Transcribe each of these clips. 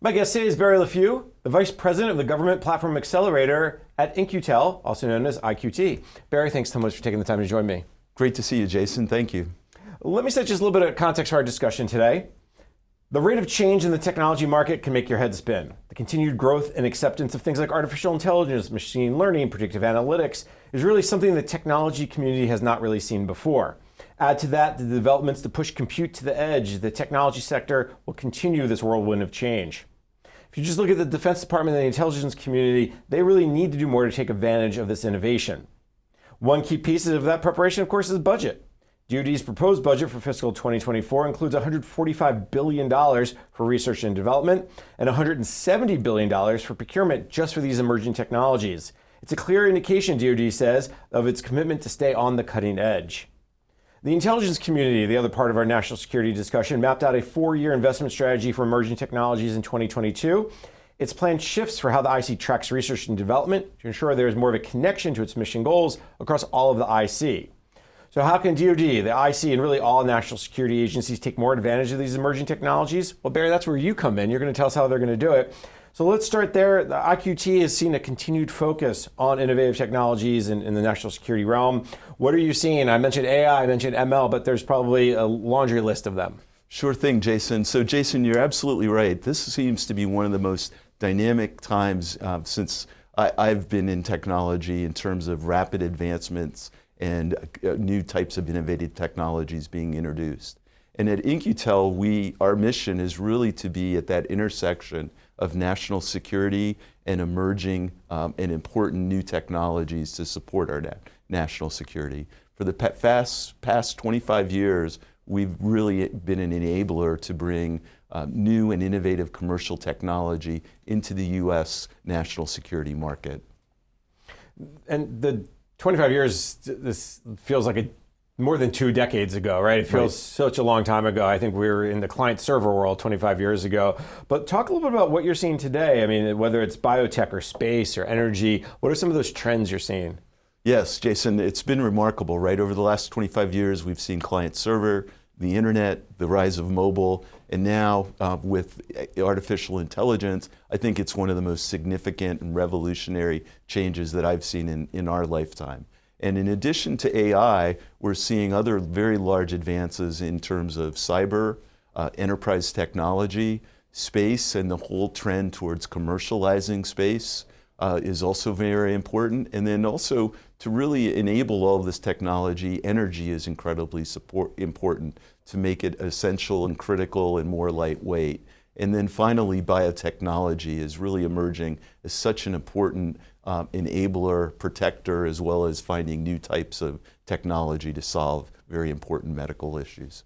My guest today is Barry Leffew, the Vice President of the Government Platform Accelerator at In-Q-Tel, also known as IQT. Barry, thanks so much for taking the time to join me. Great to see you, Jason. Thank you. Let me set just a little bit of context for our discussion today. The rate of change in the technology market can make your head spin. The continued growth and acceptance of things like artificial intelligence, machine learning, predictive analytics is really something the technology community has not really seen before. Add to that the developments to push compute to the edge. The technology sector will continue this whirlwind of change. If you just look at the Defense Department and the intelligence community, they really need to do more to take advantage of this innovation. One key piece of that preparation, of course, is budget. DoD's proposed budget for fiscal 2024 includes $145 billion for research and development and $170 billion for procurement just for these emerging technologies. It's a clear indication, DoD says, of its commitment to stay on the cutting edge. The intelligence community, the other part of our national security discussion, mapped out a 4-year investment strategy for emerging technologies in 2022. Its plan shifts for how the IC tracks research and development to ensure there is more of a connection to its mission goals across all of the IC. So how can DoD, the IC, and really all national security agencies take more advantage of these emerging technologies? Well, Barry, that's where you come in. You're going to tell us how they're going to do it. So let's start there. The IQT has seen a continued focus on innovative technologies in the national security realm. What are you seeing? I mentioned AI, I mentioned ML, but there's probably a laundry list of them. Sure thing, Jason. So Jason, you're absolutely right. This seems to be one of the most dynamic times since I've been in technology in terms of rapid advancements and new types of innovative technologies being introduced. And at In-Q-Tel, our mission is really to be at that intersection of national security and emerging and important new technologies to support our national security. For the past 25 years, we've really been an enabler to bring new and innovative commercial technology into the U.S. national security market. And the 25 years, this feels like more than 2 decades ago, right? It feels such a long time ago. I think we were in the client server world 25 years ago. But talk a little bit about what you're seeing today. I mean, whether it's biotech or space or energy, what are some of those trends you're seeing? Yes, Jason, it's been remarkable, right? Over the last 25 years, we've seen client server, the internet, the rise of mobile, and now with artificial intelligence, I think it's one of the most significant and revolutionary changes that I've seen in our lifetime. And in addition to AI, we're seeing other very large advances in terms of cyber, enterprise technology, space, and the whole trend towards commercializing space is also very important. And then also to really enable all of this technology, energy is incredibly important to make it essential and critical and more lightweight. And then finally, biotechnology is really emerging as such an important enabler, protector, as well as finding new types of technology to solve very important medical issues.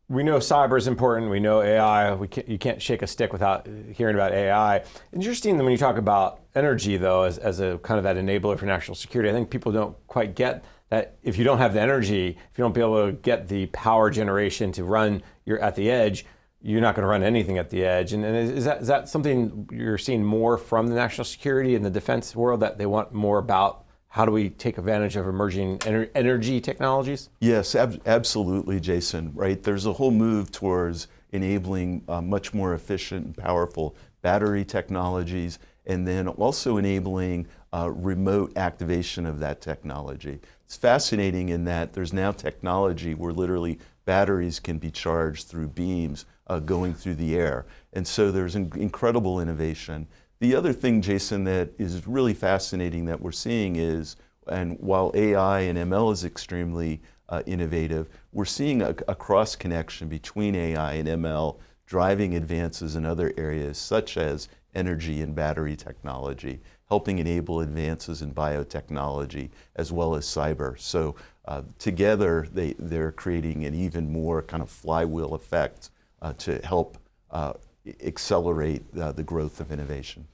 We know cyber is important. We know AI. You can't shake a stick without hearing about AI. Interesting that when you talk about energy, though, as a kind of that enabler for national security, I think people don't quite get that if you don't have the energy, if you don't be able to get the power generation to run at the edge, you're not going to run anything at the edge. And is that something you're seeing more from the national security and the defense world, that they want more about how do we take advantage of emerging energy technologies? Yes, absolutely, Jason, right? There's a whole move towards enabling much more efficient and powerful battery technologies, and then also enabling remote activation of that technology. It's fascinating in that there's now technology where literally batteries can be charged through beams going through the air. And so there's incredible innovation. The other thing, Jason, that is really fascinating that we're seeing is, and while AI and ML is extremely innovative, we're seeing a cross connection between AI and ML driving advances in other areas such as energy and battery technology, helping enable advances in biotechnology as well as cyber. So together they're creating an even more kind of flywheel effect to help accelerate the growth of innovation.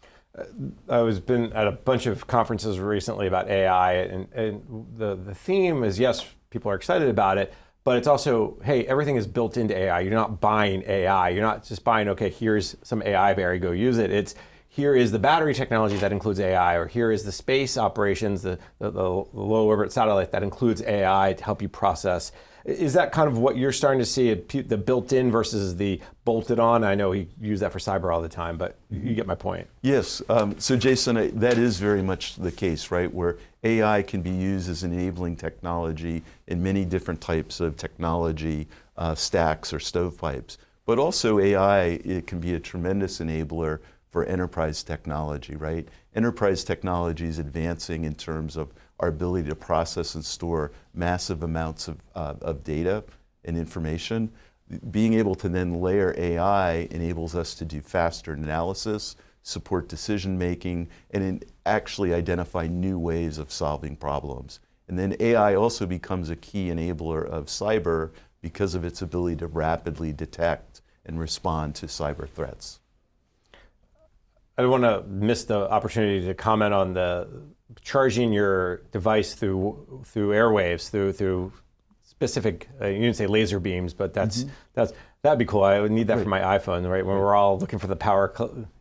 I've been at a bunch of conferences recently about AI, and the theme is, yes, people are excited about it, but it's also, hey, everything is built into AI. You're not buying AI. You're not just buying, okay, here's some AI, Barry, go use it. It's here is the battery technology that includes AI, or here is the space operations, the low orbit satellite that includes AI to help you process. Is that kind of what you're starting to see, the built-in versus the bolted-on? I know you use that for cyber all the time, but you get my point. Yes. So Jason, that is very much the case, right? Where AI can be used as enabling technology in many different types of technology stacks or stovepipes. But also AI, it can be a tremendous enabler for enterprise technology, right? Enterprise technology is advancing in terms of our ability to process and store massive amounts of data and information. Being able to then layer AI enables us to do faster analysis, support decision making, and actually identify new ways of solving problems. And then AI also becomes a key enabler of cyber because of its ability to rapidly detect and respond to cyber threats. I don't want to miss the opportunity to comment on the charging your device through airwaves, through specific, you didn't say laser beams, but that'd be cool. I would need that for my iPhone, right? When we're all looking for the power,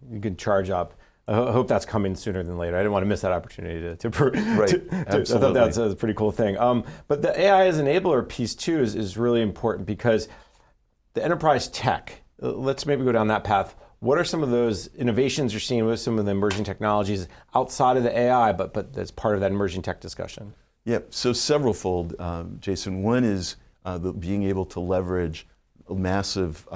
you can charge up. I hope that's coming sooner than later. I didn't want to miss that opportunity Absolutely. I thought that's a pretty cool thing. But the AI as enabler piece too is really important because the enterprise tech, let's maybe go down that path. What are some of those innovations you're seeing with some of the emerging technologies outside of the AI, but that's part of that emerging tech discussion? Yeah, so severalfold, Jason. One is being able to leverage massive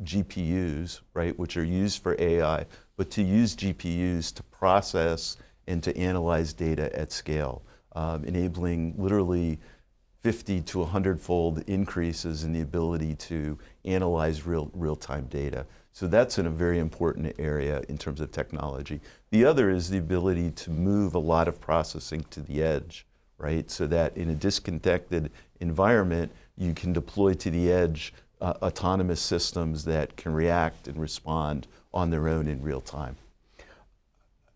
GPUs, right, which are used for AI, but to use GPUs to process and to analyze data at scale, enabling literally 50 to 100-fold increases in the ability to analyze real-time data. So that's in a very important area in terms of technology. The other is the ability to move a lot of processing to the edge, right? So that in a disconnected environment, you can deploy to the edge autonomous systems that can react and respond on their own in real time.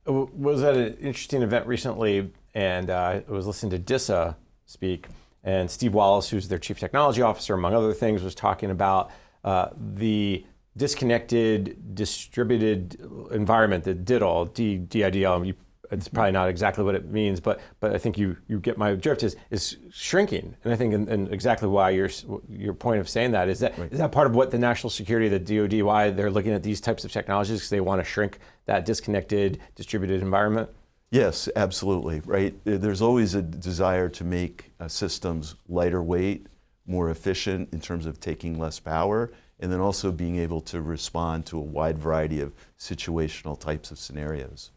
Was at an interesting event recently, and I was listening to DISA speak, and Steve Wallace, who's their chief technology officer, among other things, was talking about the disconnected, distributed environment, the DIDL, DIDL. It's probably not exactly what it means, but I think you get my drift, is shrinking. And I think and exactly why your point of saying that is that part of what the national security, the DoD, why they're looking at these types of technologies, because they want to shrink that disconnected, distributed environment? Yes, absolutely, right? There's always a desire to make systems lighter weight, more efficient in terms of taking less power, and then also being able to respond to a wide variety of situational types of scenarios.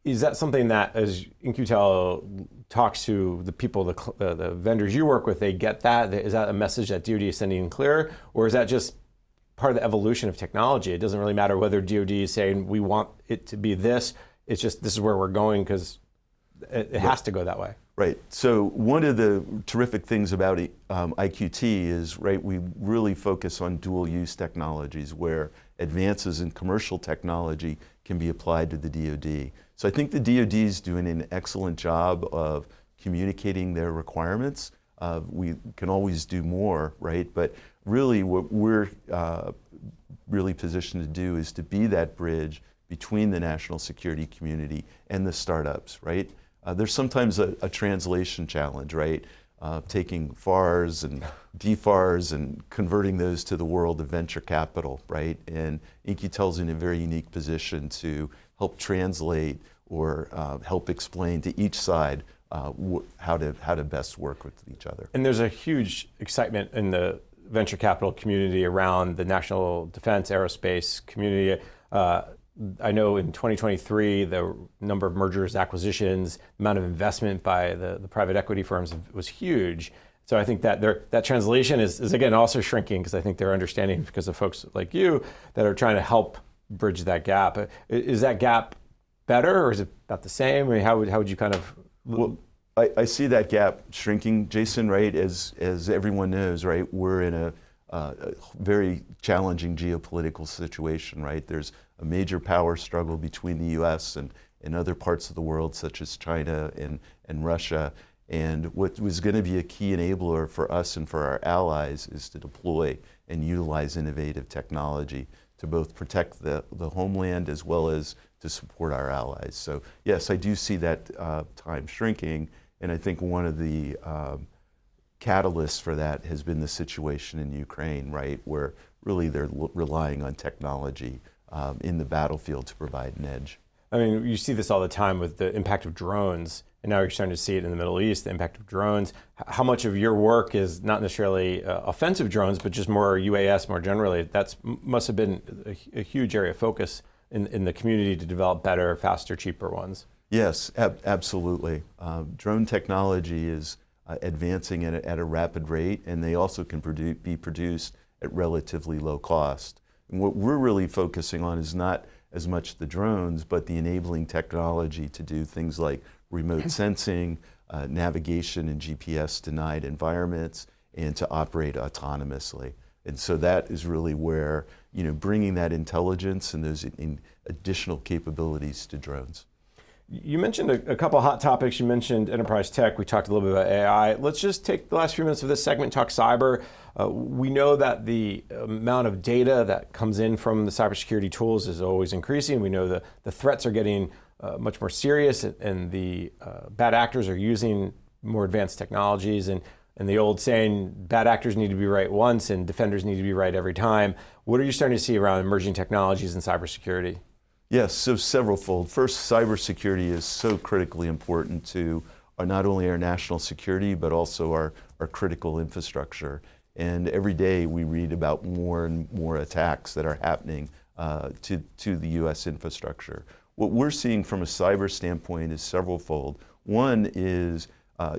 Is that something that, as In-Q-Tel talks to the people, the vendors you work with, they get that? Is that a message that DoD is sending clear? Or is that just part of the evolution of technology? It doesn't really matter whether DoD is saying, we want it to be this. It's just, this is where we're going because it has to go that way. Right. So one of the terrific things about IQT is, right, we really focus on dual use technologies where advances in commercial technology can be applied to the DoD. So I think the DoD is doing an excellent job of communicating their requirements. We can always do more, right? But really what we're really positioned to do is to be that bridge between the national security community and the startups, right? There's sometimes a translation challenge, right? Taking FARs and DFARs and converting those to the world of venture capital, right? And In-Q-Tel's in a very unique position to help translate or help explain to each side how to best work with each other. And there's a huge excitement in the venture capital community around the national defense aerospace community. I know in 2023, the number of mergers, acquisitions, amount of investment by the private equity firms was huge. So I think that that translation is again also shrinking because I think they're understanding because of folks like you that are trying to help bridge that gap. Is that gap better or is it about the same? I mean, how would you kind of? Well, I see that gap shrinking, Jason, right? As everyone knows, right? We're in a very challenging geopolitical situation, right? There's a major power struggle between the U.S. and other parts of the world, such as China and Russia. And what was going to be a key enabler for us and for our allies is to deploy and utilize innovative technology to both protect the homeland as well as to support our allies. So yes, I do see that time shrinking, and I think one of the catalysts for that has been the situation in Ukraine, right, where really they're relying on technology in the battlefield to provide an edge. I mean, you see this all the time with the impact of drones, and now you're starting to see it in the Middle East, the impact of drones. How much of your work is not necessarily offensive drones, but just more UAS more generally? That must have been a huge area of focus in the community to develop better, faster, cheaper ones. Yes, absolutely. Drone technology is advancing at a rapid rate, and they also can be produced at relatively low cost. And what we're really focusing on is not as much the drones, but the enabling technology to do things like remote sensing, navigation in GPS-denied environments, and to operate autonomously. And so that is really where, bringing that intelligence and those additional capabilities to drones. You mentioned a couple hot topics. You mentioned enterprise tech. We talked a little bit about AI. Let's just take the last few minutes of this segment and talk cyber. We know that the amount of data that comes in from the cybersecurity tools is always increasing. We know that the threats are getting much more serious, and the bad actors are using more advanced technologies. And the old saying, bad actors need to be right once and defenders need to be right every time. What are you starting to see around emerging technologies in cybersecurity? Yes, so severalfold. First, cybersecurity is so critically important to not only our national security, but also our critical infrastructure. And every day we read about more and more attacks that are happening to the US infrastructure. What we're seeing from a cyber standpoint is severalfold. One is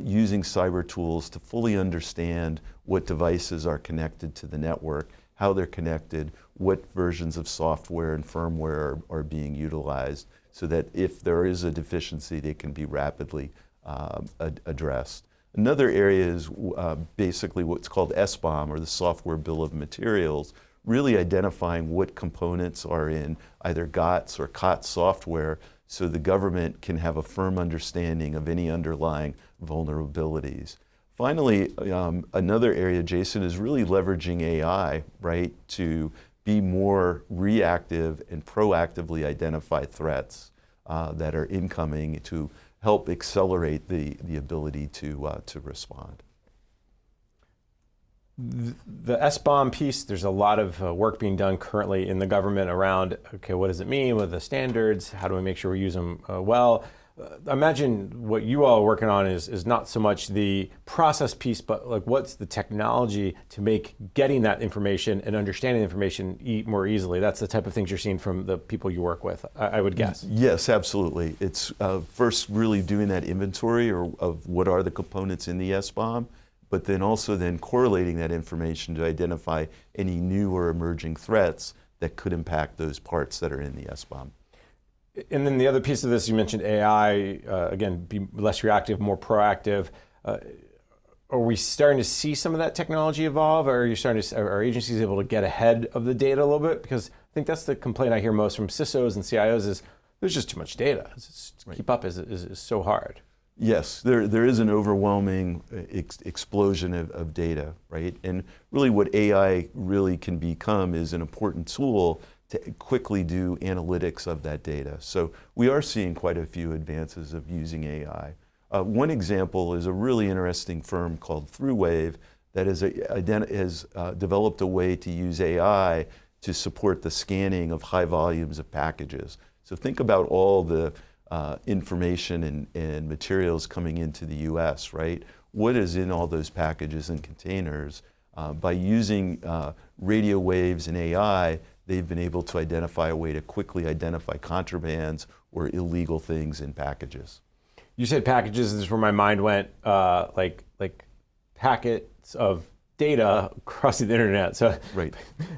using cyber tools to fully understand what devices are connected to the network, how they're connected, what versions of software and firmware are being utilized, so that if there is a deficiency, they can be rapidly addressed. Another area is basically what's called SBOM, or the Software Bill of Materials, really identifying what components are in either GOTS or COTS software, so the government can have a firm understanding of any underlying vulnerabilities. Finally, another area, Jason, is really leveraging AI, right, to be more reactive and proactively identify threats that are incoming to help accelerate the ability to respond. The SBOM piece, there's a lot of work being done currently in the government around, okay, what does it mean? What are the standards? How do we make sure we use them well? I imagine what you all are working on is not so much the process piece, but like what's the technology to make getting that information and understanding the information more easily. That's the type of things you're seeing from the people you work with, I would guess. Yes, absolutely. It's first really doing that inventory of what are the components in the SBOM, but then also then correlating that information to identify any new or emerging threats that could impact those parts that are in the SBOM. And then the other piece of this, you mentioned AI, again, be less reactive, more proactive. Are we starting to see some of that technology evolve, or are agencies able to get ahead of the data a little bit? Because I think that's the complaint I hear most from CISOs and CIOs is there's just too much data. To keep up is so hard. Yes, there is an overwhelming explosion of data, right? And really what AI really can become is an important tool to quickly do analytics of that data. So we are seeing quite a few advances of using AI. One example is a really interesting firm called ThruWave that has developed a way to use AI to support the scanning of high volumes of packages. So think about all the information and materials coming into the US, right? What is in all those packages and containers? By using radio waves and AI, they've been able to identify a way to quickly identify contrabands or illegal things in packages. You said packages, this is where my mind went, like packets of data crossing the internet. So right.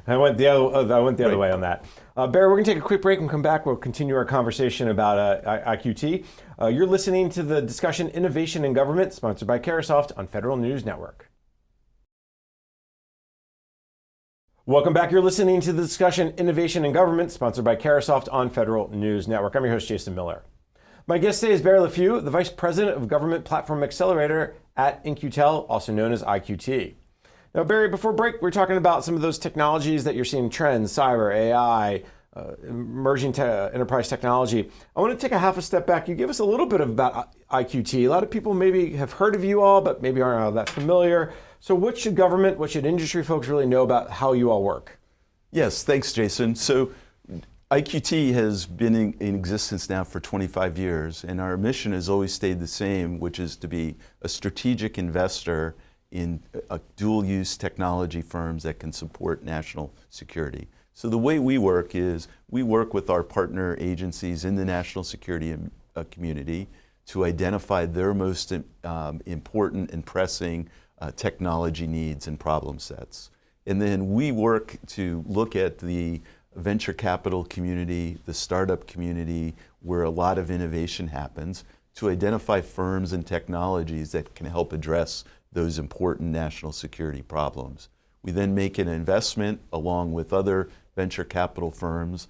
I went the other way on that. Barry, we're going to take a quick break and come back. We'll continue our conversation about IQT. You're listening to the discussion Innovation in Government, sponsored by Carahsoft on Federal News Network. Welcome back. You're listening to the discussion Innovation in Government, sponsored by Carahsoft on Federal News Network. I'm your host, Jason Miller. My guest today is Barry Leffew, the Vice President of Government Platform Accelerator at In-Q-Tel, also known as IQT. Now, Barry, before break, we were talking about some of those technologies that you're seeing trends, cyber, AI. emerging enterprise technology. I want to take a half a step back. You give us a little bit about IQT. A lot of people maybe have heard of you all, but maybe aren't all that familiar. So what should government, what should industry folks really know about how you all work? Yes, thanks, Jason. So IQT has been in existence now for 25 years, and our mission has always stayed the same, which is to be a strategic investor in dual-use technology firms that can support national security. So the way we work is we work with our partner agencies in the national security community to identify their most important and pressing technology needs and problem sets. And then we work to look at the venture capital community, the startup community, where a lot of innovation happens, to identify firms and technologies that can help address those important national security problems. We then make an investment along with other venture capital firms.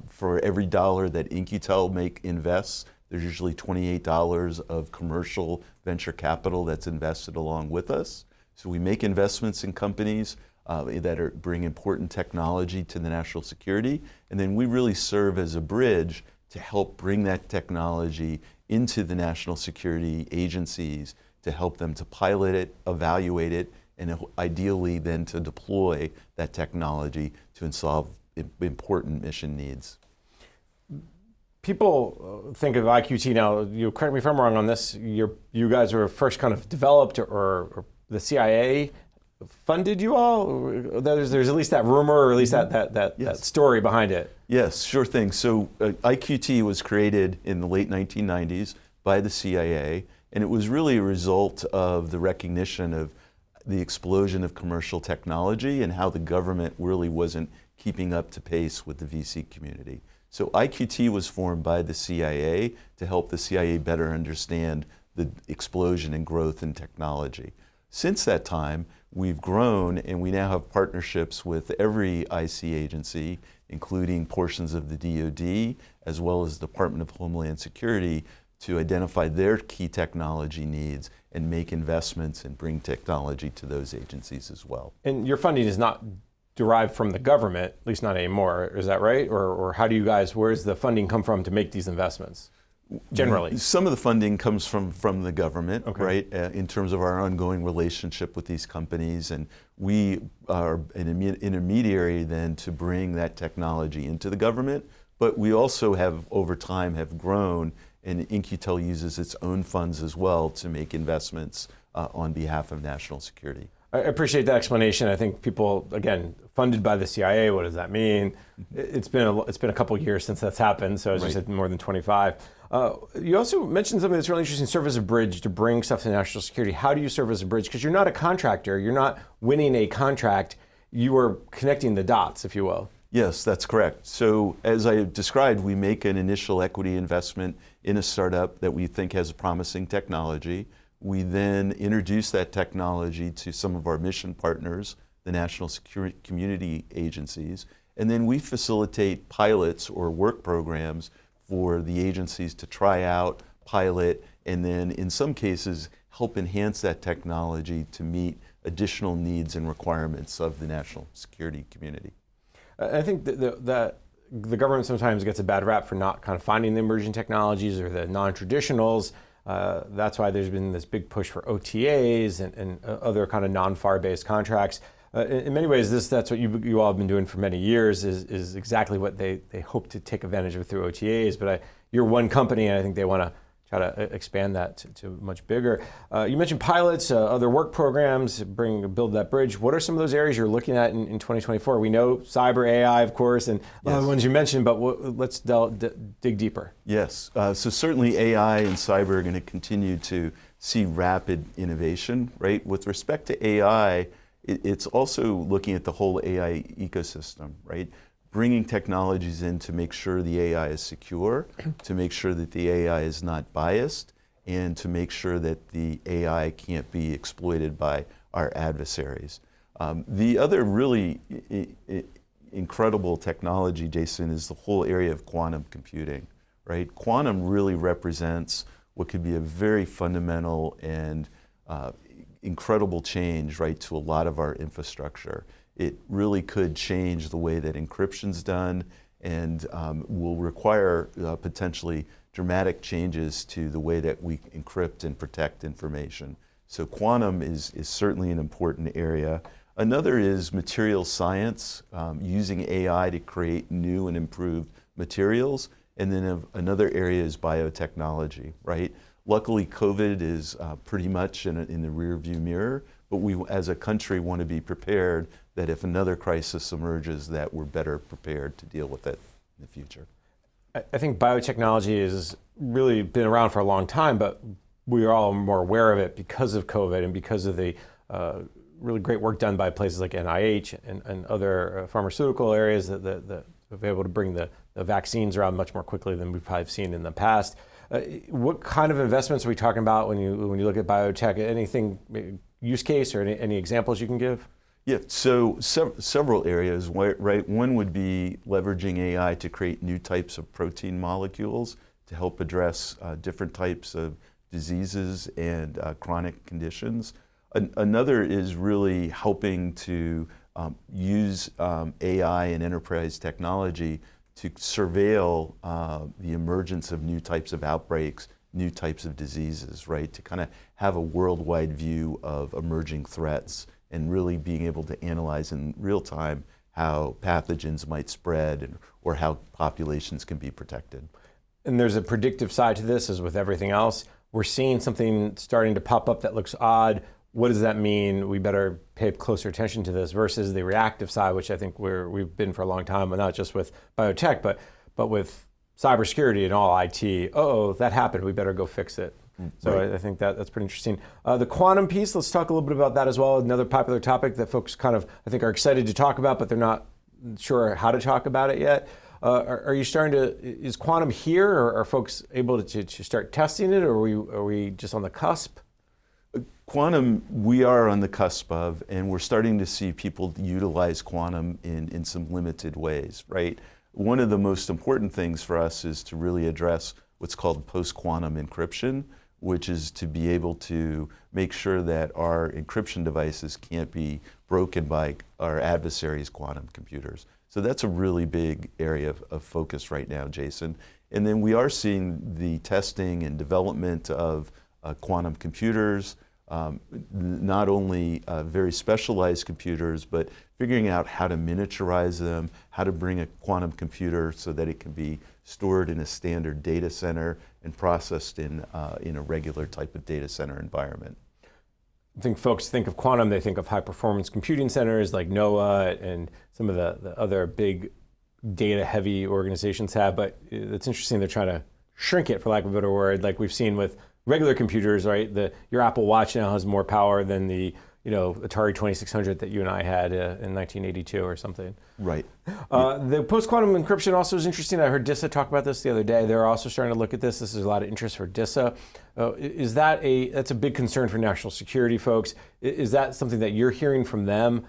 For every dollar that In-Q-Tel invests, there's usually $28 of commercial venture capital that's invested along with us. So we make investments in companies that bring important technology to the national security, and then we really serve as a bridge to help bring that technology into the national security agencies to help them to pilot it, evaluate it, and ideally then to deploy that technology to solve important mission needs. People think of IQT now, you correct me if I'm wrong on this, you guys were first kind of developed, or the CIA funded you all? There's at least that rumor, or at least that story behind it. Yes, sure thing. So IQT was created in the late 1990s by the CIA, and it was really a result of the recognition of the explosion of commercial technology and how the government really wasn't keeping up to pace with the VC community. So IQT was formed by the CIA to help the CIA better understand the explosion and growth in technology. Since that time, we've grown, and we now have partnerships with every IC agency, including portions of the DoD, as well as the Department of Homeland Security, to identify their key technology needs and make investments and bring technology to those agencies as well. And your funding is not derived from the government, at least not anymore, is that right? Or how do you guys, where's the funding come from to make these investments, generally? Some of the funding comes from the government, okay, right, in terms of our ongoing relationship with these companies, and we are an intermediary then to bring that technology into the government, but we also have, over time, have grown, and In-Q-Tel uses its own funds as well to make investments on behalf of national security. I appreciate that explanation. I think people, again, funded by the CIA, what does that mean? It's been a couple of years since that's happened, so as you said, more than 25. You also mentioned something that's really interesting, serve as a bridge to bring stuff to national security. How do you serve as a bridge? Because you're not a contractor, you're not winning a contract, you are connecting the dots, if you will. Yes, that's correct. So as I described, we make an initial equity investment in a startup that we think has a promising technology. We then introduce that technology to some of our mission partners, the national security community agencies, and then we facilitate pilots or work programs for the agencies to try out, pilot, and then in some cases help enhance that technology to meet additional needs and requirements of the national security community. I think that the government sometimes gets a bad rap for not kind of finding the emerging technologies or the non-traditionals. That's why there's been this big push for OTAs and other kind of non-FAR-based contracts. In many ways, that's what you all have been doing for many years, is exactly what they hope to take advantage of through OTAs. But you're one company, and I think they want to try to expand that to much bigger. You mentioned pilots, other work programs, build that bridge. What are some of those areas you're looking at in 2024? We know cyber, AI, of course, and the ones you mentioned, but let's dig deeper. Yes, so certainly AI and cyber are going to continue to see rapid innovation, right? With respect to AI, it's also looking at the whole AI ecosystem, right? Bringing technologies in to make sure the AI is secure, to make sure that the AI is not biased, and to make sure that the AI can't be exploited by our adversaries. The other really incredible technology, Jason, is the whole area of quantum computing, right? Quantum really represents what could be a very fundamental and incredible change, right, to a lot of our infrastructure. It really could change the way that encryption's done, and will require potentially dramatic changes to the way that we encrypt and protect information. So quantum is certainly an important area. Another is material science, using AI to create new and improved materials. And then another area is biotechnology, right? Luckily, COVID is pretty much in the rearview mirror, but we as a country want to be prepared that if another crisis emerges, that we're better prepared to deal with it in the future. I think biotechnology has really been around for a long time, but we are all more aware of it because of COVID and because of the really great work done by places like NIH and other pharmaceutical areas that have been able to bring the vaccines around much more quickly than we've probably seen in the past. What kind of investments are we talking about when you look at biotech? Anything use case or any examples you can give? Yeah, so several areas, right? One would be leveraging AI to create new types of protein molecules to help address different types of diseases and chronic conditions. Another is really helping to use AI and enterprise technology to surveil the emergence of new types of outbreaks, new types of diseases, right? To kind of have a worldwide view of emerging threats and really being able to analyze in real time how pathogens might spread or how populations can be protected. And there's a predictive side to this, as with everything else. We're seeing something starting to pop up that looks odd. What does that mean? We better pay closer attention to this versus the reactive side, which I think we've been for a long time, but not just with biotech, but with cybersecurity and all IT. Oh, that happened. We better go fix it. So right. I think that's pretty interesting. The quantum piece, let's talk a little bit about that as well. Another popular topic that folks kind of, I think, are excited to talk about, but they're not sure how to talk about it yet. Are you starting to, is quantum here, or are folks able to start testing it, or are we just on the cusp? Quantum, we are on the cusp of, and we're starting to see people utilize quantum in some limited ways, right? One of the most important things for us is to really address what's called post-quantum encryption, which is to be able to make sure that our encryption devices can't be broken by our adversaries' quantum computers. So that's a really big area of focus right now, Jason. And then we are seeing the testing and development of quantum computers, not only very specialized computers, but figuring out how to miniaturize them, how to bring a quantum computer so that it can be stored in a standard data center and processed in a regular type of data center environment. I think folks think of quantum, they think of high performance computing centers like NOAA and some of the other big data heavy organizations have, but it's interesting they're trying to shrink it, for lack of a better word, like we've seen with regular computers, right? Your Apple Watch now has more power than the Atari 2600 that you and I had in 1982 or something. Right. The post-quantum encryption also is interesting. I heard DISA talk about this the other day. They're also starting to look at this. This is a lot of interest for DISA. That's a big concern for national security folks. Is that something that you're hearing from them?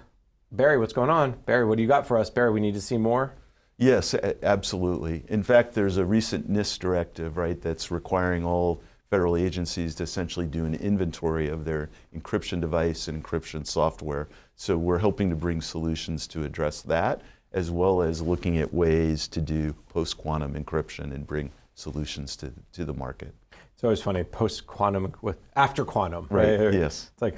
Barry, what's going on? Barry, what do you got for us? Barry, we need to see more? Yes, absolutely. In fact, there's a recent NIST directive, right, that's requiring all federal agencies to essentially do an inventory of their encryption device and encryption software. So we're helping to bring solutions to address that, as well as looking at ways to do post-quantum encryption and bring solutions to the market. It's always funny, post-quantum with after quantum. Right, yes. It's like,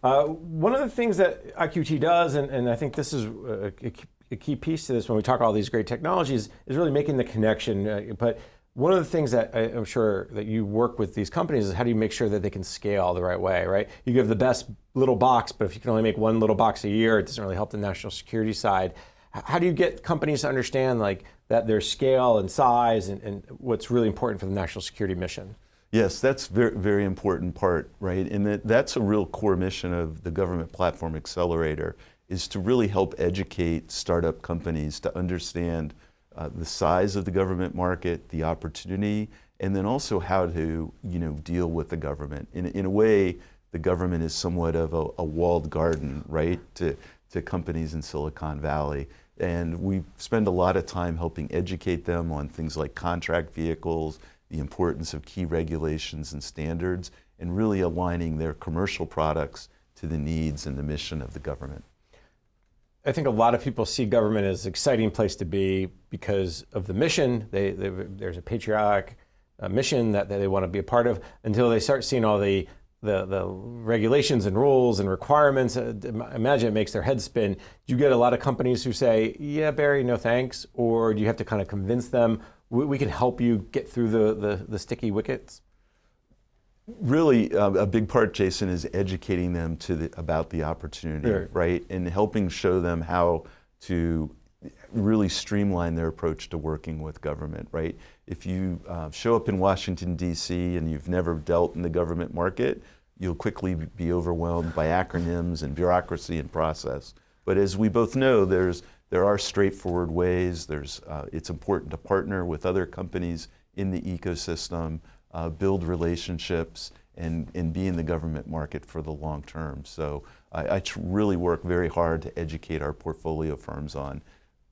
one of the things that IQT does, and I think this is a key piece to this when we talk all these great technologies, is really making the connection. But one of the things that I'm sure that you work with these companies is how do you make sure that they can scale the right way, right? You give the best little box, but if you can only make one little box a year, it doesn't really help the national security side. How do you get companies to understand like that their scale and size and what's really important for the national security mission? Yes, that's very, very important part, right? And that's a real core mission of the Government Platform Accelerator, is to really help educate startup companies to understand the size of the government market, the opportunity, and then also how to deal with the government. In a way, the government is somewhat of a walled garden, right, to companies in Silicon Valley. And we spend a lot of time helping educate them on things like contract vehicles, the importance of key regulations and standards, and really aligning their commercial products to the needs and the mission of the government. I think a lot of people see government as an exciting place to be because of the mission. There's a patriotic mission that they want to be a part of until they start seeing all the regulations and rules and requirements. Imagine it makes their head spin. Do you get a lot of companies who say, yeah, Barry, no thanks? Or do you have to kind of convince them, we can help you get through the sticky wickets? Really, a big part, Jason, is educating them about the opportunity, right? And helping show them how to really streamline their approach to working with government, right? If you show up in Washington, D.C. and you've never dealt in the government market, you'll quickly be overwhelmed by acronyms and bureaucracy and process. But as we both know, there are straightforward ways. It's important to partner with other companies in the ecosystem, build relationships, and be in the government market for the long term. So I really work very hard to educate our portfolio firms on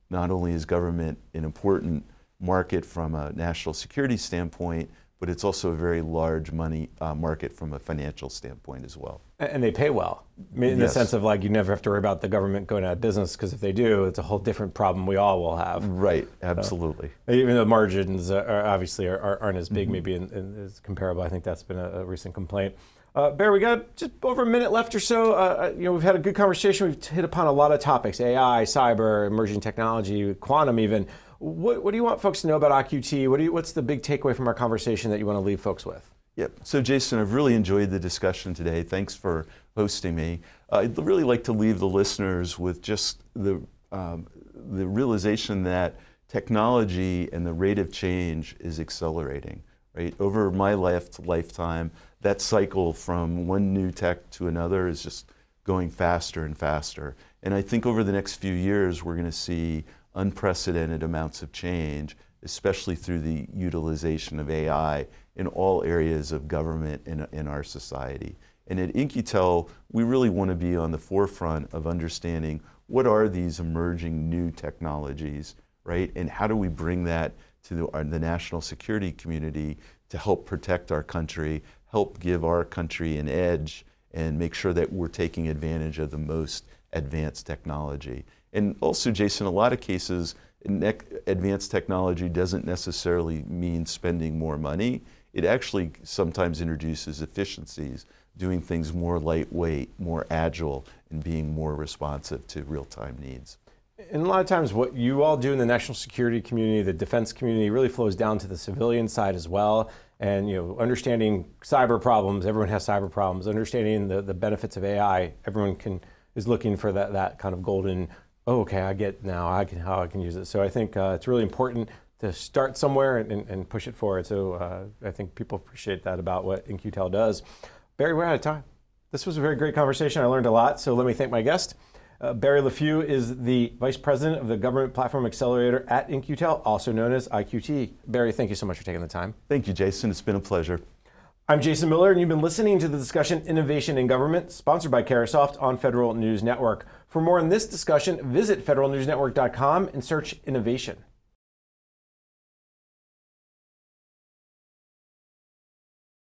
not only is government an important market from a national security standpoint, but it's also a very large money market from a financial standpoint as well. And they pay well, in the sense of like you never have to worry about the government going out of business, because if they do, it's a whole different problem we all will have. Right, absolutely. Even though margins obviously aren't as big, maybe as comparable. I think that's been a recent complaint. Barry, we got just over a minute left or so. We've had a good conversation. We've hit upon a lot of topics: AI, cyber, emerging technology, quantum, even. What do you want folks to know about IQT? What's the big takeaway from our conversation that you want to leave folks with? Yeah. So, Jason, I've really enjoyed the discussion today. Thanks for hosting me. I'd really like to leave the listeners with just the realization that technology and the rate of change is accelerating. Right? Over my lifetime, that cycle from one new tech to another is just going faster and faster. And I think over the next few years, we're going to see unprecedented amounts of change, especially through the utilization of AI in all areas of government in our society. And at In-Q-Tel, we really want to be on the forefront of understanding what are these emerging new technologies, right? And how do we bring that to the national security community to help protect our country, help give our country an edge, and make sure that we're taking advantage of the most advanced technology. And also, Jason, a lot of cases, advanced technology doesn't necessarily mean spending more money. It actually sometimes introduces efficiencies, doing things more lightweight, more agile, and being more responsive to real-time needs. And a lot of times what you all do in the national security community, the defense community, really flows down to the civilian side as well. And understanding cyber problems, everyone has cyber problems. Understanding the benefits of AI, everyone is looking for that kind of golden, oh, okay, I get now how I can use it. So I think it's really important to start somewhere and push it forward. So I think people appreciate that about what In-Q-Tel does. Barry, we're out of time. This was a very great conversation. I learned a lot. So let me thank my guest. Barry Leffew is the Vice President of the Government Platform Accelerator at In-Q-Tel, also known as IQT. Barry, thank you so much for taking the time. Thank you, Jason. It's been a pleasure. I'm Jason Miller, and you've been listening to the discussion Innovation in Government, sponsored by Carahsoft on Federal News Network. For more on this discussion, visit federalnewsnetwork.com and search innovation.